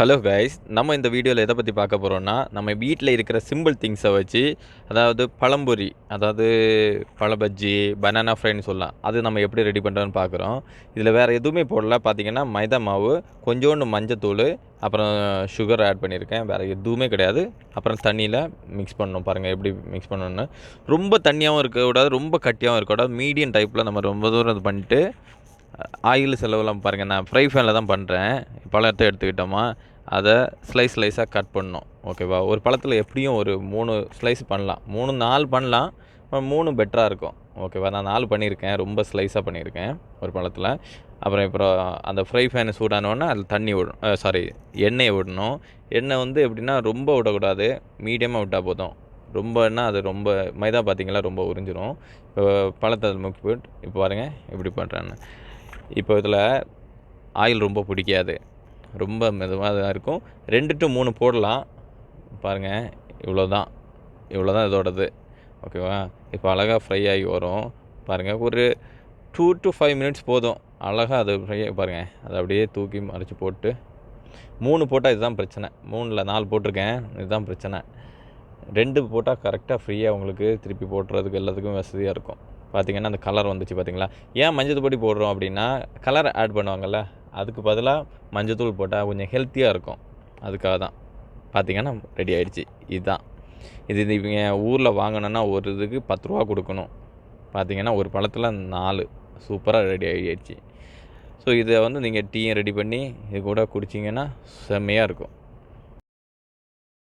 Hello guys, நம்ம இந்த வீடியோவில் எதை பற்றி பார்க்க போகிறோம்னா, நம்ம வீட்டில் இருக்கிற சிம்பிள் திங்ஸை வச்சு, அதாவது பழம்பொரி, அதாவது பழ பஜ்ஜி, பனானா ஃப்ரைன்னு சொல்லலாம். அது நம்ம எப்படி ரெடி பண்ணுறோன்னு பார்க்குறோம். இதில் வேறு எதுவுமே போடல. பார்த்தீங்கன்னா மைதா மாவு, கொஞ்சோண்டு மஞ்சத்தூள், அப்புறம் சுகர் ஆட் பண்ணியிருக்கேன். வேறு எதுவுமே கிடையாது. அப்புறம் தண்ணியில் மிக்ஸ் பண்ணணும். பாருங்கள் எப்படி மிக்ஸ் பண்ணணுன்னு. ரொம்ப தண்ணியாகவும் இருக்கக்கூடாது, ரொம்ப கட்டியாகவும் இருக்கக்கூடாது. மீடியம் டைப்பில் நம்ம ரொம்ப தூரம் இது பண்ணிட்டு, ஆயில் செலவெல்லாம் பாருங்கள், நான் ஃப்ரை பேனில் தான் பண்ணுறேன். பழத்தை எடுத்துக்கிட்டோமா, அதை ஸ்லைஸாக கட் பண்ணணும். ஓகேவா? ஒரு பழத்தில் எப்படியும் ஒரு 3 ஸ்லைஸ் பண்ணலாம். 3 4 பண்ணலாம். 3 பெட்டராக இருக்கும். ஓகேவா? நான் 4 பண்ணியிருக்கேன். ரொம்ப ஸ்லைஸாக பண்ணியிருக்கேன் ஒரு பழத்தில். அப்புறம் அந்த ஃப்ரை பேன் சூடானோடனே அதில் தண்ணி எண்ணெயை விடணும். எண்ணெய் வந்து எப்படின்னா ரொம்ப விடக்கூடாது, மீடியமாக விட்டால் போதும். ரொம்பன்னா அது ரொம்ப மைதா பார்த்திங்களா ரொம்ப உறிஞ்சிரும். இப்போ பழத்தை அதில் முக்கி போட்டு இப்போ பாருங்கள் எப்படி பண்ணுறேன்னு. இப்போ இதில் ஆயில் ரொம்ப பிடிக்காது, ரொம்ப மெதுவாக தான் இருக்கும். 2 to 3 போடலாம். பாருங்கள், இவ்வளோ தான் இதோடது. ஓகேவா? இப்போ அழகாக ஃப்ரை ஆகி வரும். பாருங்கள், ஒரு 2 to 5 மினிட்ஸ் போதும். அழகாக அது ஃப்ரை ஆகி பாருங்கள், அதை அப்படியே தூக்கி மறைச்சி போட்டு 3 போட்டால் இதுதான் பிரச்சனை. 3 4 போட்டிருக்கேன், இதுதான் பிரச்சனை. 2 போட்டால் கரெக்டாக ஃப்ரீயாக உங்களுக்கு திருப்பி போட்டுறதுக்கு எல்லாத்துக்கும் வசதியாக இருக்கும். பார்த்திங்கன்னா அந்த கலர் வந்துச்சு பார்த்தீங்களா? ஏன் மஞ்சள் பொடி போடுறோம் அப்படின்னா, கலர் ஆட் பண்ணுவாங்கள்ல, அதுக்கு பதிலாக மஞ்சத்தூள் போட்டால் கொஞ்சம் ஹெல்த்தியாக இருக்கும். அதுக்காக தான். பார்த்திங்கன்னா ரெடி ஆகிடுச்சு. இது இவங்க ஊரில் வாங்கினோன்னா ஒரு இதுக்கு 10 ரூபா கொடுக்கணும். பார்த்திங்கன்னா ஒரு பழத்தில் 4 சூப்பராக ரெடி ஆகிடுச்சு. ஸோ இதை வந்து நீங்கள் டீயும் ரெடி பண்ணி இது கூட குடிச்சிங்கன்னா செம்மையாக இருக்கும்.